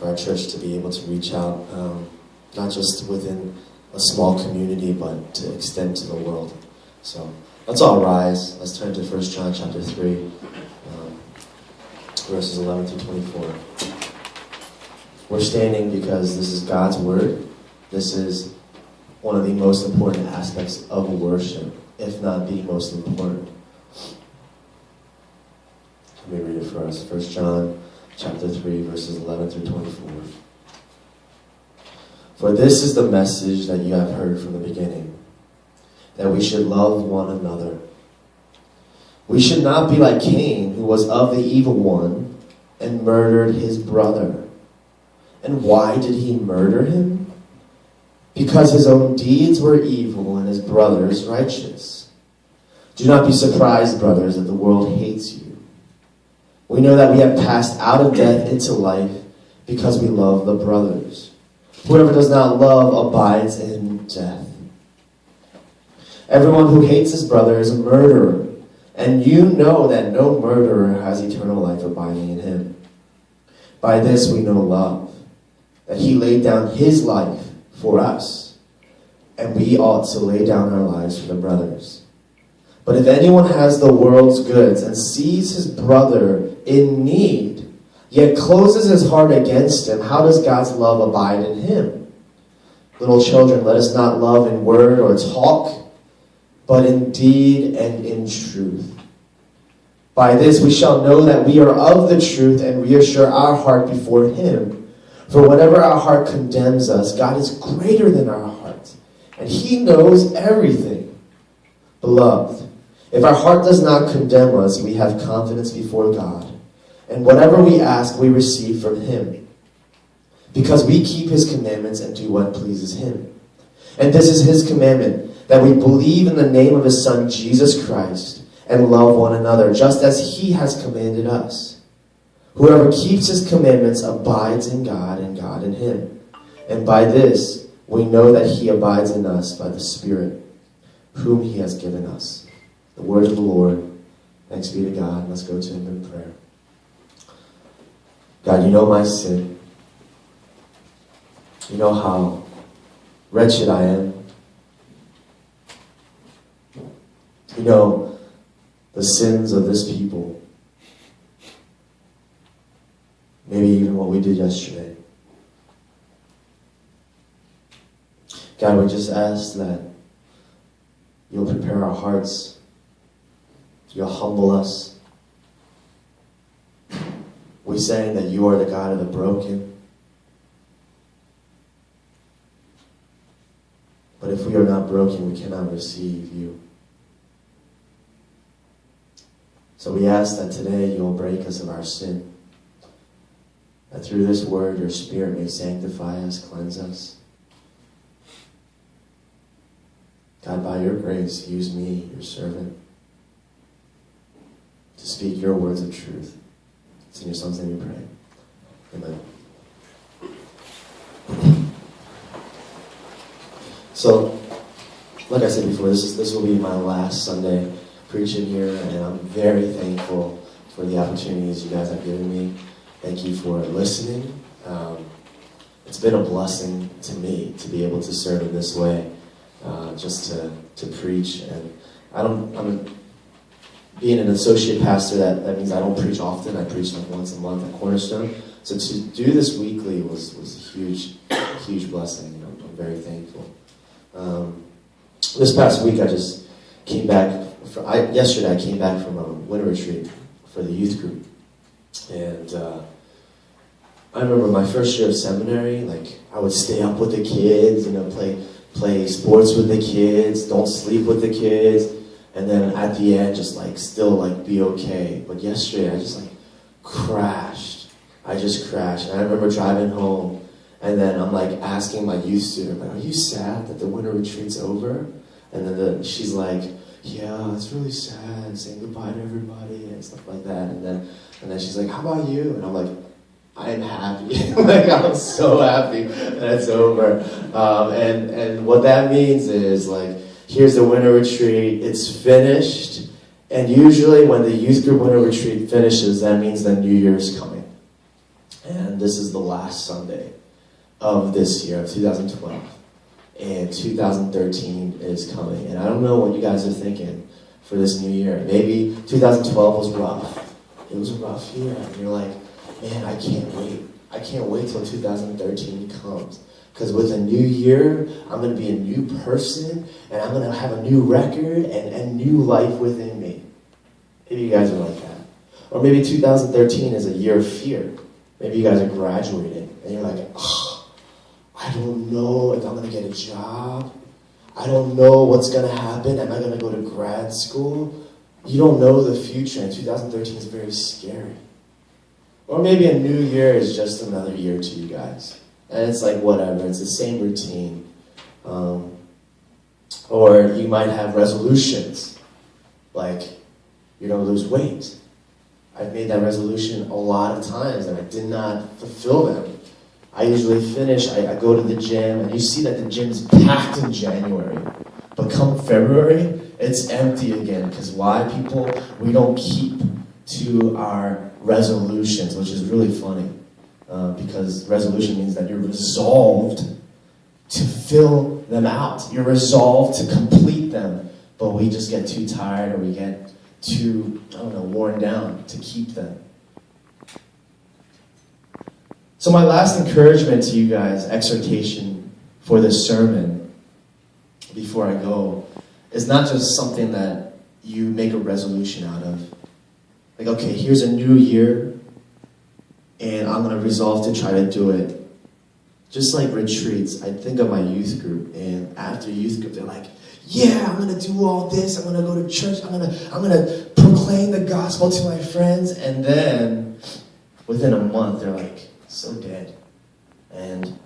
for our church to be able to reach out, not just within a small community, but to extend to the world. So let's all rise. Let's turn to 1 John chapter 3, verses 11 through 24. We're standing because this is God's word. This is one of the most important aspects of worship, if not the most important. Let me read it for us. 1 John chapter 3, verses 11 through 24. For this is the message that you have heard from the beginning, that we should love one another. We should not be like Cain, who was of the evil one and murdered his brother. And why did he murder him? Because his own deeds were evil and his brother's righteous. Do not be surprised, brothers, that the world hates you. We know that we have passed out of death into life because we love the brothers. Whoever does not love abides in death. Everyone who hates his brother is a murderer, and you know that no murderer has eternal life abiding in him. By this we know love, that he laid down his life for us, and we ought to lay down our lives for the brothers. But if anyone has the world's goods and sees his brother in need, yet closes his heart against him, how does God's love abide in him? Little children, let us not love in word or talk, but in deed and in truth. By this we shall know that we are of the truth and reassure our heart before him. For whatever our heart condemns us, God is greater than our heart, and he knows everything. Beloved, if our heart does not condemn us, we have confidence before God. And whatever we ask, we receive from him. Because we keep his commandments and do what pleases him. And this is his commandment, that we believe in the name of his Son, Jesus Christ, and love one another, just as he has commanded us. Whoever keeps his commandments abides in God, and God in him. And by this, we know that he abides in us by the Spirit, whom he has given us. The word of the Lord. Thanks be to God. Let's go to him in prayer. God, you know my sin. You know how wretched I am. You know the sins of this people. Maybe even what we did yesterday. God, we just ask that you'll prepare our hearts. You'll humble us. We sang that you are the God of the broken. But if we are not broken, we cannot receive you. So we ask that today you'll break us of our sin. That through this word, your Spirit may sanctify us, cleanse us. God, by your grace, use me, your servant, to speak your words of truth. It's in your Son's name we pray. Amen. So, like I said before, this will be my last Sunday preaching here, and I'm very thankful for the opportunities you guys have given me. Thank you for listening. It's been a blessing to me to be able to serve in this way, just to preach. And being an associate pastor, that means I don't preach often. I preach like once a month at Cornerstone. So to do this weekly was a huge blessing. I'm very thankful. This past week I just came back. Yesterday I came back from a winter retreat for the youth group. And I remember my first year of seminary, I would stay up with the kids, play sports with the kids, don't sleep with the kids. And then at the end, still be okay. But yesterday, I just crashed. I just crashed. And I remember driving home, and then I'm asking my youth student, are you sad that the winter retreat's over? And then she's like, yeah, it's really sad, saying goodbye to everybody and stuff like that. And then she's like, how about you? And I'm like, I'm happy. I'm so happy that it's over. And what that means is here's the winter retreat, it's finished, and usually when the youth group winter retreat finishes, that means the New Year's coming. And this is the last Sunday of this year, of 2012. And 2013 is coming. And I don't know what you guys are thinking for this new year. Maybe 2012 was rough. It was a rough year. And you're like, man, I can't wait. I can't wait till 2013 comes. Because with a new year, I'm going to be a new person, and I'm going to have a new record and new life within me. Maybe you guys are like that. Or maybe 2013 is a year of fear. Maybe you guys are graduating, and you're like, oh, I don't know if I'm going to get a job. I don't know what's going to happen. Am I going to go to grad school? You don't know the future, and 2013 is very scary. Or maybe a new year is just another year to you guys. And it's like, whatever, it's the same routine. Or you might have resolutions, like you're going to lose weight. I've made that resolution a lot of times, and I did not fulfill them. I usually finish, I go to the gym, and you see that the gym's packed in January. But come February, it's empty again. Because why, people? We don't keep to our resolutions, which is really funny. Because resolution means that you're resolved to fill them out. You're resolved to complete them. But we just get too tired, or we get too, worn down to keep them. So my last encouragement to you guys, exhortation for this sermon, before I go, is not just something that you make a resolution out of. Like, okay, here's a new year, and I'm going to resolve to try to do it. Just like retreats, I think of my youth group, and after youth group, they're like, yeah, I'm going to do all this, I'm going to go to church, I'm going to proclaim the gospel to my friends, and then within a month, they're like, so dead. And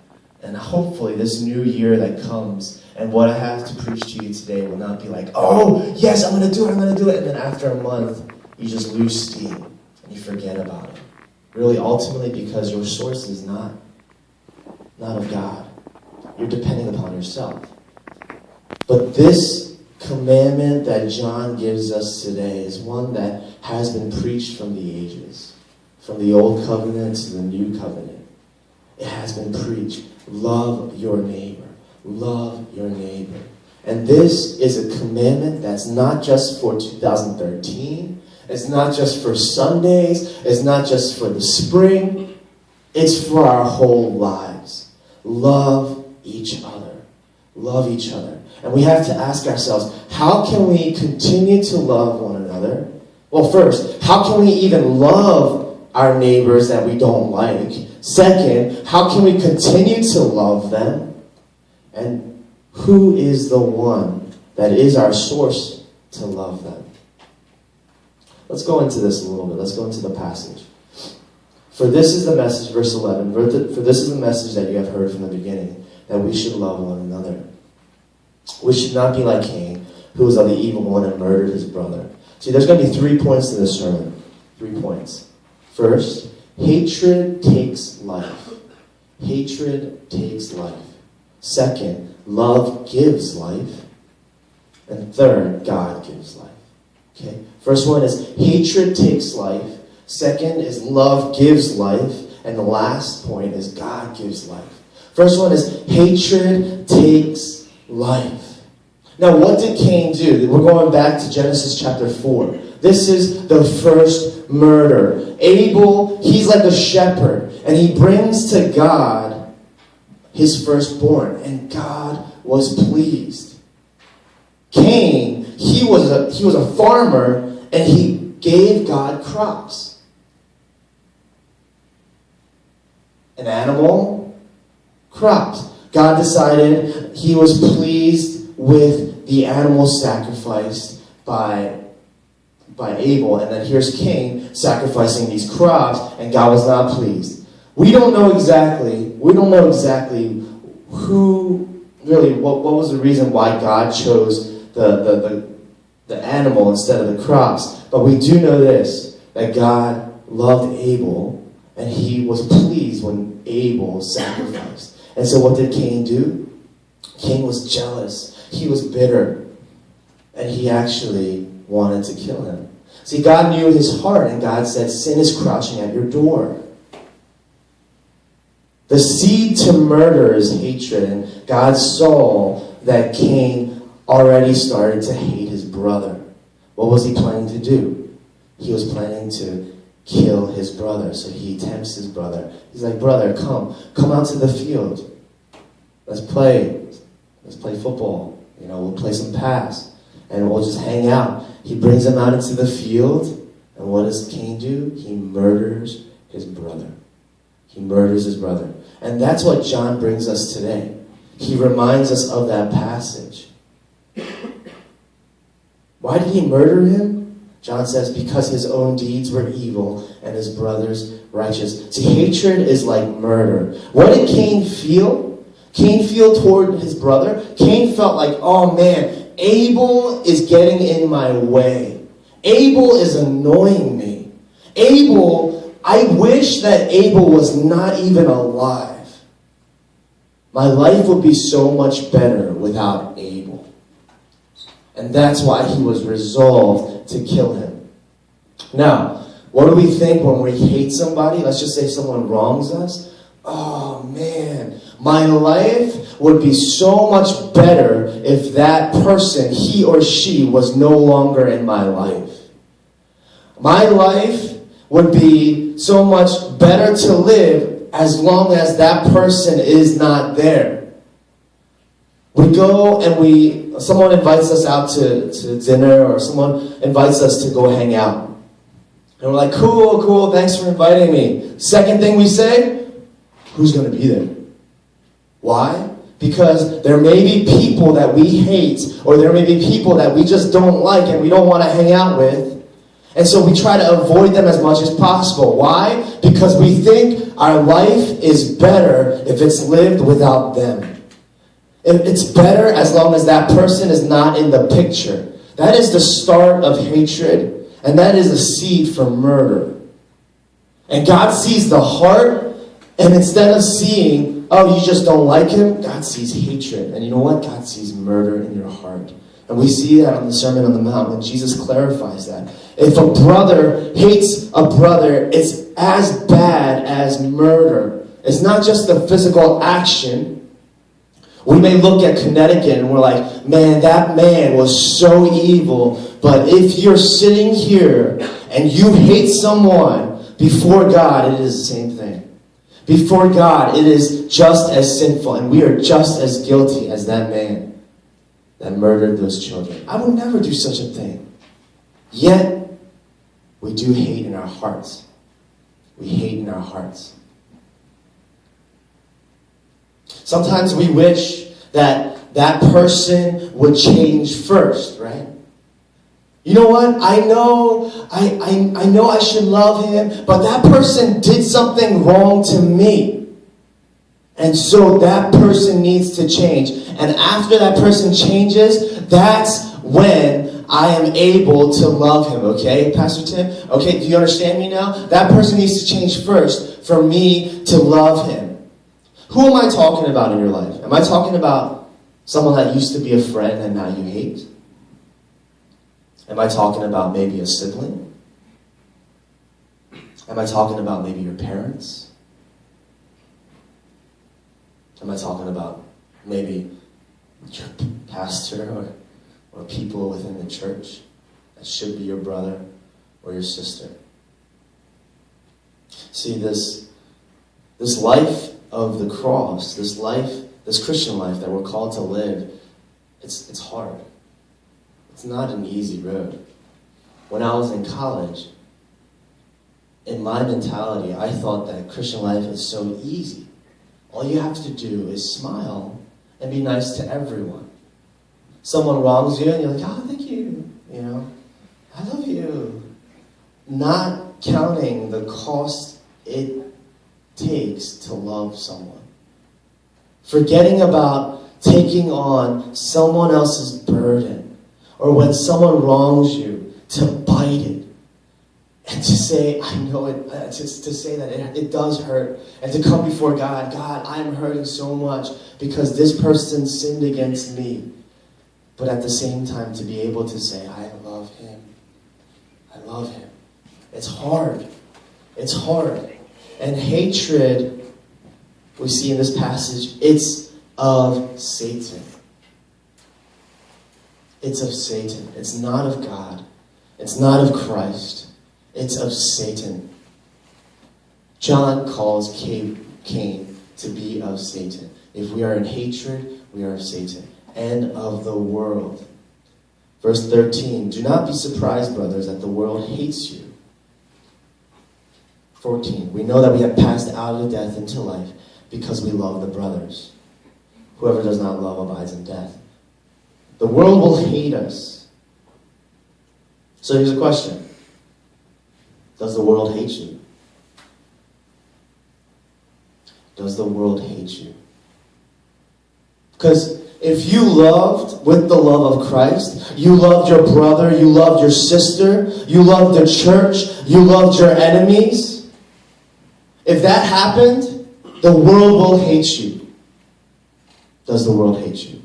hopefully this new year that comes, and what I have to preach to you today will not be like, oh, yes, I'm going to do it, and then after a month, you just lose steam, and you forget about it. Really, ultimately, because your source is not of God. You're depending upon yourself. But this commandment that John gives us today is one that has been preached from the ages. From the old covenant to the new covenant. It has been preached. Love your neighbor. Love your neighbor. And this is a commandment that's not just for 2013. It's not just for Sundays. It's not just for the spring. It's for our whole lives. Love each other. Love each other. And we have to ask ourselves, how can we continue to love one another? Well, first, how can we even love our neighbors that we don't like? Second, how can we continue to love them? And who is the one that is our source to love them? Let's go into this a little bit. Let's go into the passage. For this is the message, verse 11. For this is the message that you have heard from the beginning, that we should love one another. We should not be like Cain, who was of the evil one and murdered his brother. See, there's going to be 3 points to this sermon. 3 points. First, hatred takes life. Hatred takes life. Second, love gives life. And third, God gives life. Okay? First one is hatred takes life. Second is love gives life. And the last point is God gives life. First one is hatred takes life. Now, what did Cain do? We're going back to Genesis chapter 4. This is the first murder. Abel, he's like a shepherd, and he brings to God his firstborn, and God was pleased. Cain, he was a farmer, and he gave God crops. An animal, crops. God decided he was pleased with the animal sacrificed by Abel, and then here's Cain sacrificing these crops, and God was not pleased. We don't know exactly who, really, what was the reason why God chose the animal instead of the crops. But we do know this, that God loved Abel, and he was pleased when Abel sacrificed. And so what did Cain do? Cain was jealous. He was bitter. And he actually wanted to kill him. See, God knew his heart, and God said, sin is crouching at your door. The seed to murder is hatred, and God saw that Cain already started to hate his brother. What was he planning to do? He was planning to kill his brother. So he tempts his brother. He's like, brother, come out to the field. Let's play football. We'll play some pass, and we'll just hang out. He brings him out into the field, and what does Cain do? He murders his brother. He murders his brother. And that's what John brings us today. He reminds us of that passage. Why did he murder him? John says, because his own deeds were evil and his brother's righteous. See, hatred is like murder. What did Cain feel? Cain feel toward his brother? Cain felt like, oh man, Abel is getting in my way. Abel is annoying me. I wish that Abel was not even alive. My life would be so much better without Abel. And that's why he was resolved to kill him. Now, what do we think when we hate somebody? Let's just say someone wrongs us. Oh man, my life would be so much better if that person, he or she, was no longer in my life. My life would be so much better to live as long as that person is not there. We go and someone invites us out to dinner, or someone invites us to go hang out. And we're like, cool, thanks for inviting me. Second thing we say, who's going to be there? Why? Because there may be people that we hate, or there may be people that we just don't like and we don't want to hang out with. And so we try to avoid them as much as possible. Why? Because we think our life is better if it's lived without them. It's better as long as that person is not in the picture. That is the start of hatred, and that is a seed for murder. And God sees the heart, and instead of seeing, oh, you just don't like him, God sees hatred. And you know what? God sees murder in your heart. And we see that on the Sermon on the Mount, and Jesus clarifies that. If a brother hates a brother, it's as bad as murder. It's not just the physical action. We may look at Connecticut and we're like, man, that man was so evil. But if you're sitting here and you hate someone, before God, it is the same thing. Before God, it is just as sinful, and we are just as guilty as that man that murdered those children. I would never do such a thing. Yet, we do hate in our hearts. We hate in our hearts. Sometimes we wish that that person would change first, right? You know what? I know I should love him, but that person did something wrong to me. And so that person needs to change. And after that person changes, that's when I am able to love him, okay, Pastor Tim? Okay, do you understand me now? That person needs to change first for me to love him. Who am I talking about in your life? Am I talking about someone that used to be a friend and now you hate? Am I talking about maybe a sibling? Am I talking about maybe your parents? Am I talking about maybe your pastor or people within the church that should be your brother or your sister? See, this life of the cross, this Christian life that we're called to live, it's hard. It's not an easy road. When I was in college, in my mentality, I thought that Christian life is so easy. All you have to do is smile and be nice to everyone. Someone wrongs you and you're like, oh, thank you. I love you. Not counting the cost it takes to love someone. Forgetting about taking on someone else's burden. Or when someone wrongs you, to bite it. And to say, I know it, to say that it does hurt. And to come before God, God, I am hurting so much because this person sinned against me. But at the same time, to be able to say, I love him. I love him. It's hard. It's hard. And hatred we see in this passage, it's of Satan. It's of Satan. It's not of God. It's not of Christ. It's of Satan. John calls Cain to be of Satan. If we are in hatred, we are of Satan and of the world. Verse 13, do not be surprised, brothers, that the world hates you. 14, we know that we have passed out of death into life because we love the brothers. Whoever does not love abides in death. The world will hate us. So here's a question. Does the world hate you? Does the world hate you? Because if you loved with the love of Christ, you loved your brother, you loved your sister, you loved the church, you loved your enemies, if that happened, the world will hate you. Does the world hate you?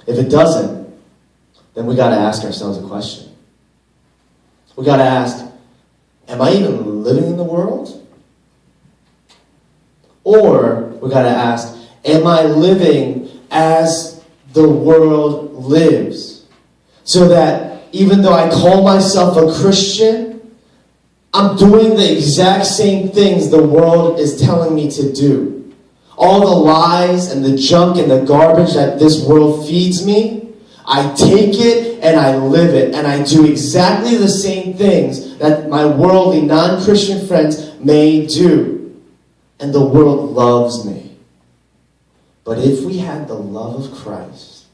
If it doesn't, then we got to ask ourselves a question. We got to ask, am I even living in the world? Or we got to ask, am I living as the world lives? So that even though I call myself a Christian, I'm doing the exact same things the world is telling me to do. All the lies and the junk and the garbage that this world feeds me, I take it and I live it. And I do exactly the same things that my worldly, non-Christian friends may do. And the world loves me. But if we had the love of Christ,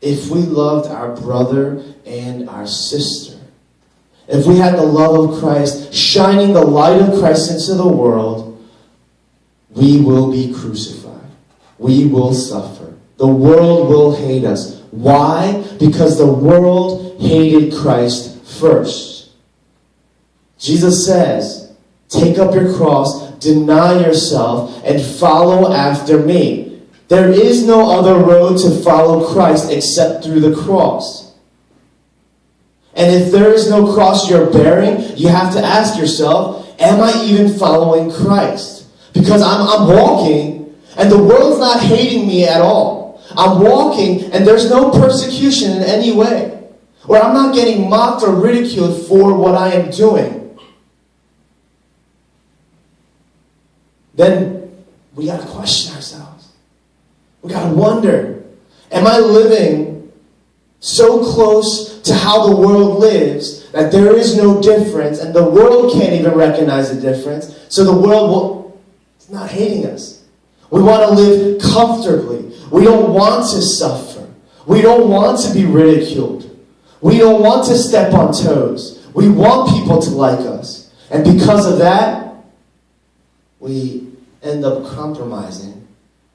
if we loved our brother and our sister, if we had the love of Christ, shining the light of Christ into the world, we will be crucified. We will suffer. The world will hate us. Why? Because the world hated Christ first. Jesus says, take up your cross, deny yourself, and follow after me. There is no other road to follow Christ except through the cross. And if there is no cross you're bearing, you have to ask yourself, am I even following Christ? Because I'm walking, and the world's not hating me at all. I'm walking, and there's no persecution in any way. Or I'm not getting mocked or ridiculed for what I am doing. Then we got to question ourselves. We got to wonder, am I living so close to how the world lives that there is no difference, and the world can't even recognize the difference, so the world it's not hating us. We want to live comfortably. We don't want to suffer. We don't want to be ridiculed. We don't want to step on toes. We want people to like us. And because of that, we end up compromising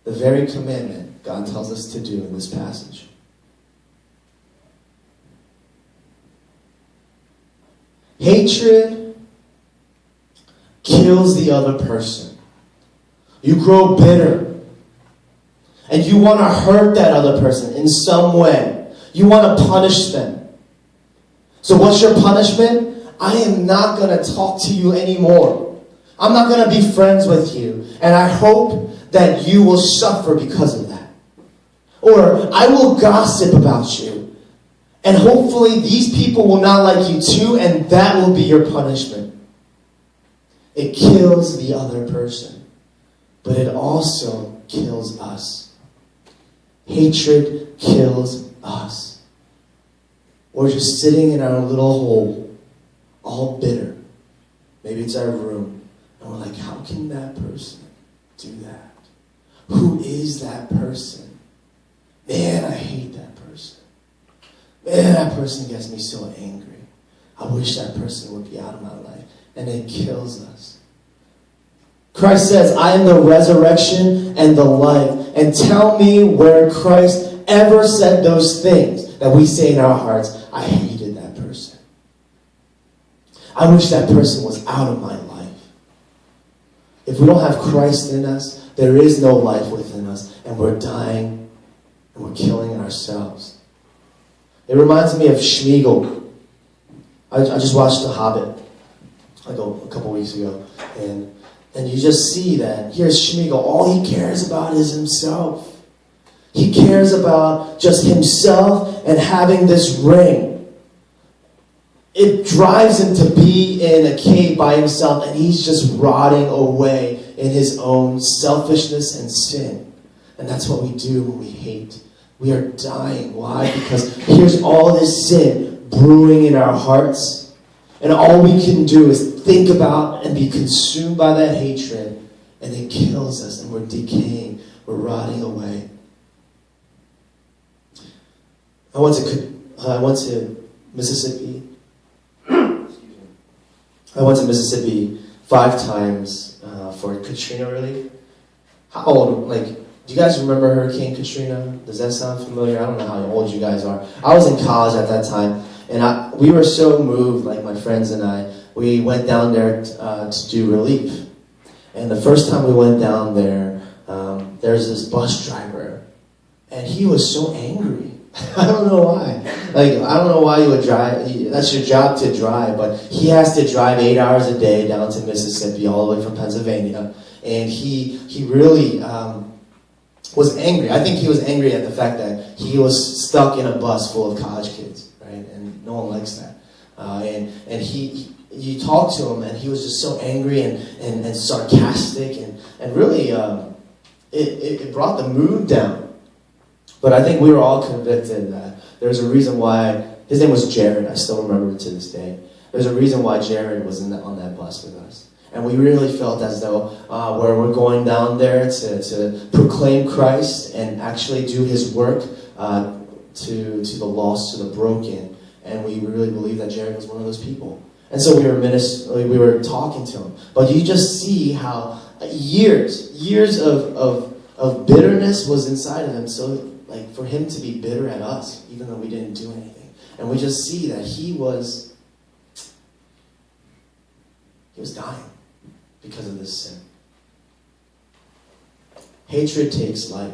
the very commandment God tells us to do in this passage. Hatred kills the other person. You grow bitter. And you want to hurt that other person in some way. You want to punish them. So what's your punishment? I am not going to talk to you anymore. I'm not going to be friends with you. And I hope that you will suffer because of that. Or I will gossip about you. And hopefully these people will not like you too, and that will be your punishment. It kills the other person. But it also kills us. Hatred kills us. We're just sitting in our little hole, all bitter. Maybe it's our room. And we're like, how can that person do that? Who is that person? Man, I hate that person. Man, that person gets me so angry. I wish that person would be out of my life. And it kills us. Christ says, I am the resurrection and the life. And tell me where Christ ever said those things that we say in our hearts, I hated that person. I wish that person was out of my life. If we don't have Christ in us, there is no life within us. And we're dying and we're killing ourselves. It reminds me of Schmeagol. I just watched The Hobbit a couple weeks ago. And And you just see that here's Shmigal, all he cares about is himself. He cares about just himself and having this ring. It drives him to be in a cave by himself, and he's just rotting away in his own selfishness and sin. And that's what we do when we hate. We are dying. Why? Because here's all this sin brewing in our hearts, and all we can do is think about and be consumed by that hatred, and it kills us, and we're decaying, we're rotting away. I went to Mississippi. I went to Mississippi 5 times for Katrina relief. How old? Do you guys remember Hurricane Katrina? Does that sound familiar? I don't know how old you guys are. I was in college at that time, and we were so moved, my friends and I. We went down there to do relief. And the first time we went down there, there's this bus driver, and he was so angry. I don't know why. I don't know why you would drive. That's your job to drive, but he has to drive 8 hours a day down to Mississippi, all the way from Pennsylvania. And he really was angry. I think he was angry at the fact that he was stuck in a bus full of college kids, right? And no one likes that. And you talk to him, and he was just so angry and sarcastic, and really it brought the mood down. But I think we were all convicted that there's a reason why. His name was Jared. I still remember it to this day. There's a reason why Jared was on that bus with us. And we really felt as though where we're going down there to proclaim Christ and actually do his work to the lost, to the broken. And we really believed that Jared was one of those people. And so we were talking to him. But you just see how years of bitterness was inside of him. So for him to be bitter at us, even though we didn't do anything. And we just see that he was dying because of this sin. Hatred takes life.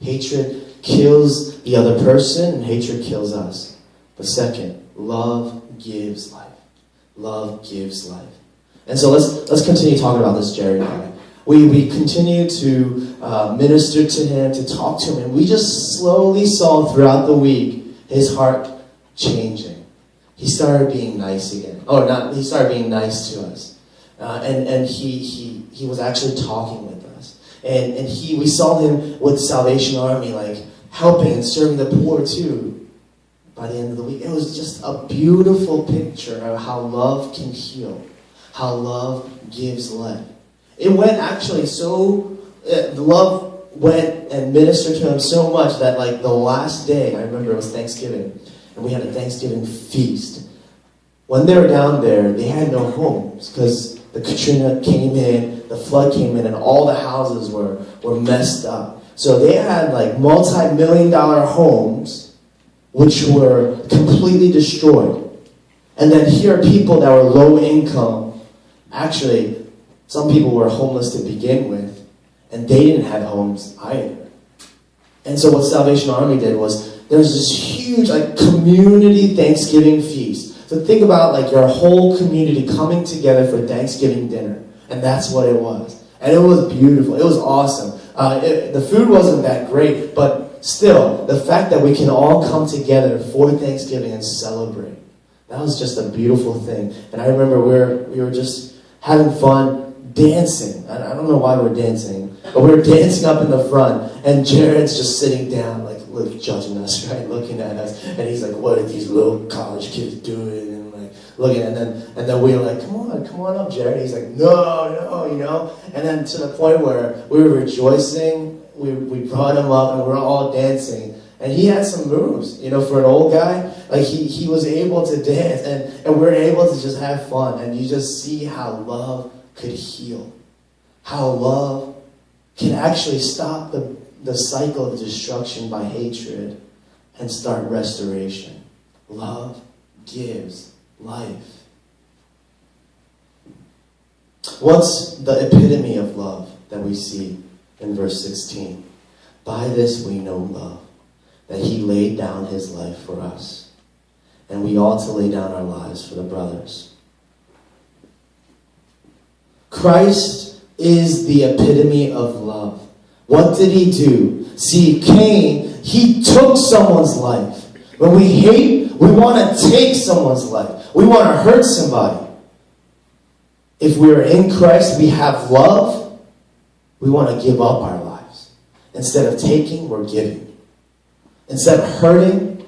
Hatred kills the other person, and hatred kills us. But second, love gives life. Love gives life. And so let's continue talking about this Jared guy. We continued to minister to him, to talk to him, and we just slowly saw throughout the week his heart changing. He started being nice again. He started being nice to us. And he was actually talking with us. And we saw him with the Salvation Army, helping and serving the poor too by the end of the week. It was just a beautiful picture of how love can heal, how love gives life. It went actually love went and ministered to him so much that the last day, I remember it was Thanksgiving, and we had a Thanksgiving feast. When they were down there, they had no homes because the Katrina came in, the flood came in, and all the houses were messed up. So they had multi-million-dollar homes which were completely destroyed. And then here are people that were low income. Actually, some people were homeless to begin with, and they didn't have homes either. And so what Salvation Army did was, there was this huge community Thanksgiving feast. So think about your whole community coming together for Thanksgiving dinner. And that's what it was. And it was beautiful. It was awesome. The food wasn't that great, but still, the fact that we can all come together for Thanksgiving and celebrate, that was just a beautiful thing. And I remember we were just having fun, dancing. I don't know why we're dancing, but we were dancing up in the front, and Jared's just sitting down, judging us, right, looking at us, and he's like, "What are these little college kids doing?" And looking, and then we were like, "Come on up, Jared." He's like, "No," And then to the point where we were rejoicing, we brought him up, and we're all dancing. And he had some moves, for an old guy. He was able to dance, and we're able to just have fun. And you just see how love could heal. How love can actually stop the cycle of destruction by hatred and start restoration. Love gives life. What's the epitome of love that we see in verse 16? By this we know love, that he laid down his life for us, and we ought to lay down our lives for the brothers. Christ is the epitome of love. What did he do? See, Cain, he took someone's life. When we hate, we want to take someone's life. We want to hurt somebody. If we are in Christ, we have love. We want to give up our lives. Instead of taking, we're giving. Instead of hurting,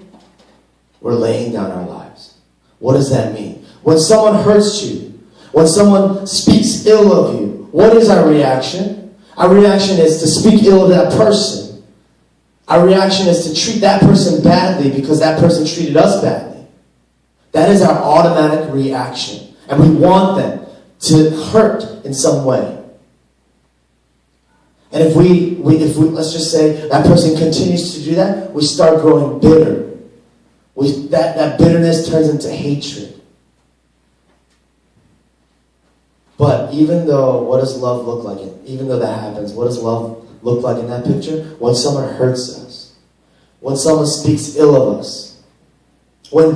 we're laying down our lives. What does that mean? When someone hurts you, when someone speaks ill of you, what is our reaction? Our reaction is to speak ill of that person. Our reaction is to treat that person badly because that person treated us badly. That is our automatic reaction. And we want them to hurt in some way. And if we let's just say that person continues to do that, we start growing bitter. That bitterness turns into hatred. But even though, what does love look like? Even though that happens, what does love look like in that picture? When someone hurts us. When someone speaks ill of us. When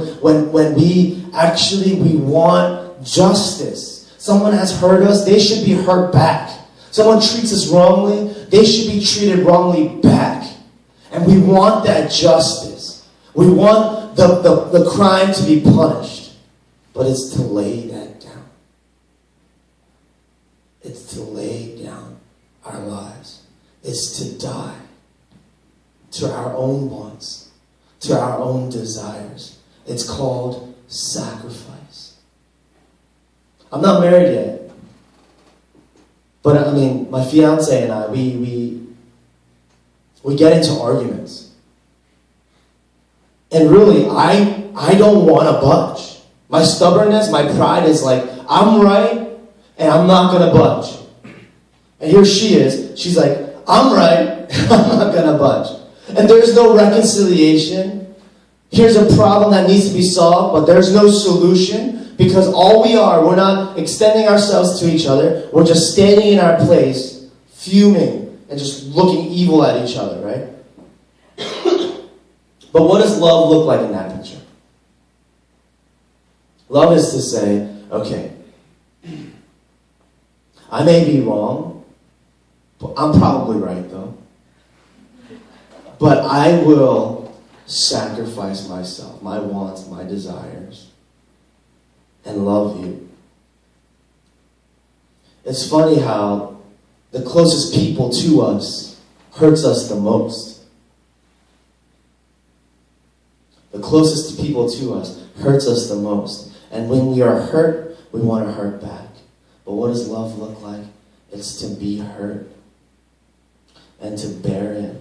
we want justice. Someone has hurt us, they should be hurt back. Someone treats us wrongly, they should be treated wrongly back. And we want that justice. We want the crime to be punished. But it's to lay that down. It's to lay down our lives. It's to die to our own wants, to our own desires. It's called sacrifice. I'm not married yet. But my fiance and I, we get into arguments. And really, I don't want to budge. My stubbornness, my pride is like, I'm right, and I'm not going to budge. And here she is. She's like, I'm right, I'm not going to budge. And there's no reconciliation. Here's a problem that needs to be solved, but there's no solution. Because all we're not extending ourselves to each other. We're just standing in our place, fuming, and just looking evil at each other, right? But what does love look like in that picture? Love is to say, okay, I may be wrong, but I'm probably right though. But I will sacrifice myself, my wants, my desires, and love you. It's funny how the closest people to us hurts us the most. The closest people to us hurts us the most. And when we are hurt, we want to hurt back. But what does love look like? It's to be hurt. And to bear it.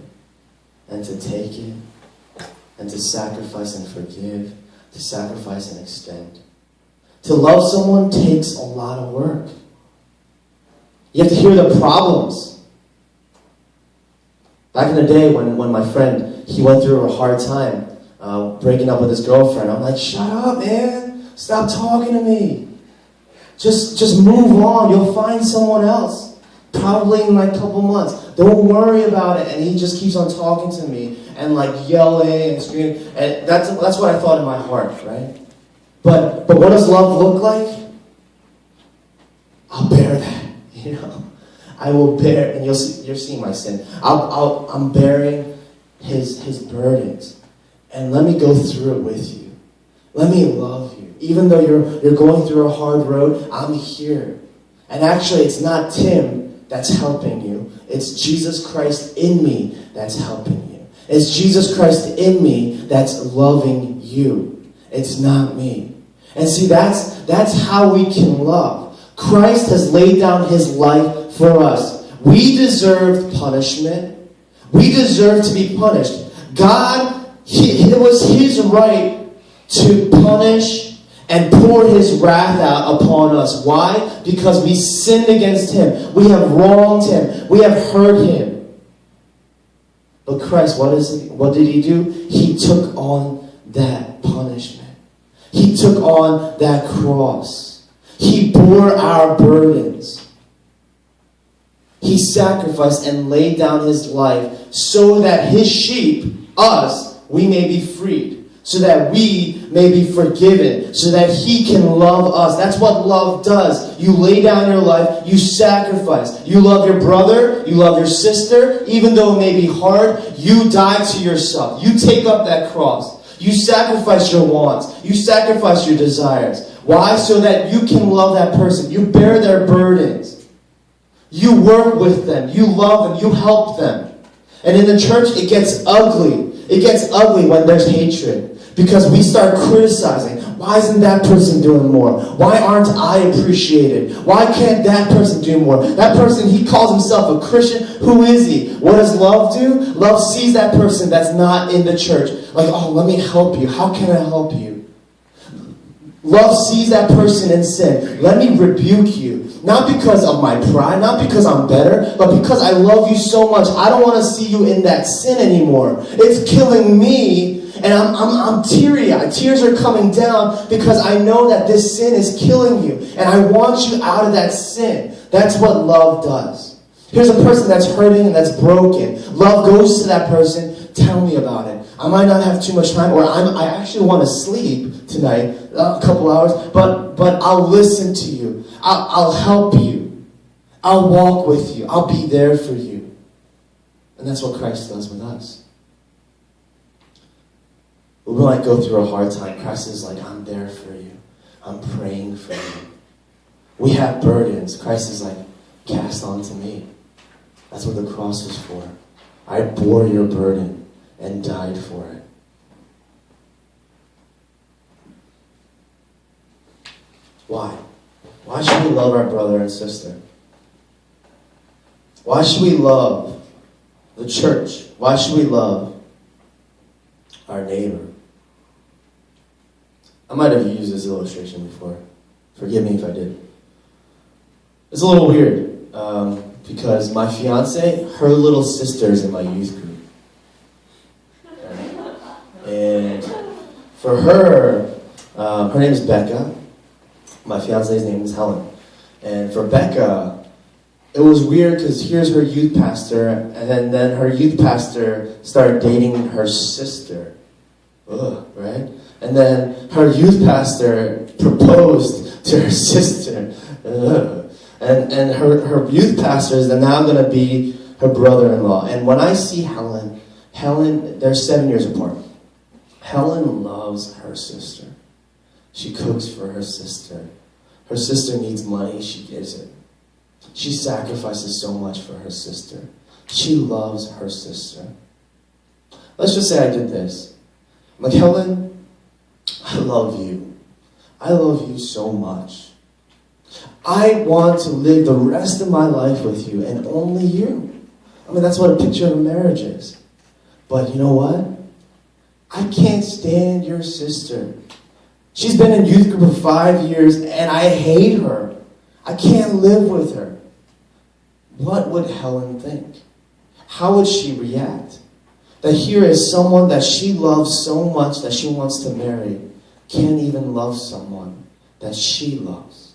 And to take it. And to sacrifice and forgive. To sacrifice and extend. To love someone takes a lot of work. You have to hear the problems. Back in the day when my friend, he went through a hard time breaking up with his girlfriend. I'm like, shut up, man. Stop talking to me. Just move on. You'll find someone else. Probably in like a couple months. Don't worry about it. And he just keeps on talking to me and like yelling and screaming. And that's what I thought in my heart, right? But what does love look like? I'll bear that, you know. I will bear, and you're seeing my sin. I'm bearing his burdens, and let me go through it with you. Let me love you, even though you're going through a hard road. I'm here, and actually, it's not Tim that's helping you. It's Jesus Christ in me that's helping you. It's Jesus Christ in me that's loving you. It's not me. And see, that's how we can love. Christ has laid down his life for us. We deserved punishment. We deserve to be punished. God, it was his right to punish and pour his wrath out upon us. Why? Because we sinned against him. We have wronged him. We have hurt him. But Christ, what did he do? He took on that punishment. He took on that cross. He bore our burdens. He sacrificed and laid down his life so that his sheep, us, we may be freed. so that we may be forgiven, so that He can love us. That's what love does. You lay down your life, you sacrifice. You love your brother, you love your sister, even though it may be hard, you die to yourself. You take up that cross. You sacrifice your wants. You sacrifice your desires. Why? So that you can love that person. You bear their burdens. You work with them. You love them. You help them. And in the church, it gets ugly. It gets ugly when there's hatred. Because we start criticizing. Why isn't that person doing more? Why aren't I appreciated? Why can't that person do more? That person, he calls himself a Christian. Who is he? What does love do? Love sees that person that's not in the church. Like, oh, let me help you. How can I help you? Love sees that person in sin. Let me rebuke you. Not because of my pride, not because I'm better, but because I love you so much. I don't want to see you in that sin anymore. It's killing me. And I'm teary-eyed. Tears are coming down because I know that this sin is killing you. And I want you out of that sin. That's what love does. Here's a person that's hurting and that's broken. Love goes to that person. Tell me about it. I might not have too much time, or I actually want to sleep tonight, a couple hours, but I'll listen to you. I'll help you. I'll walk with you. I'll be there for you. And that's what Christ does with us. We might go through a hard time. Christ is like, I'm there for you. I'm praying for you. We have burdens. Christ is like, cast onto me. That's what the cross is for. I bore your burden and died for it. Why? Why should we love our brother and sister? Why should we love the church? Why should we love our neighbor? I might have used this illustration before. Forgive me if I did. It's a little weird because my fiance, her little sister is in my youth group. And for her, her name is Becca. My fiance's name is Helen. And for Becca, it was weird because here's her youth pastor, and then her youth pastor started dating her sister. Ugh, right? And then her youth pastor proposed to her sister. Ugh. And her youth pastors are now going to be her brother-in-law. And when I see Helen, they're 7 years apart. Helen loves her sister. She cooks for her sister. Her sister needs money, she gives it. She sacrifices so much for her sister. She loves her sister. Let's just say I did this. I'm like, Helen, I love you. I love you so much. I want to live the rest of my life with you and only you. I mean, that's what a picture of a marriage is. But you know what? I can't stand your sister. She's been in youth group for 5 years and I hate her. I can't live with her. What would Helen think? How would she react? That here is someone that she loves so much that she wants to marry can't even love someone that she loves.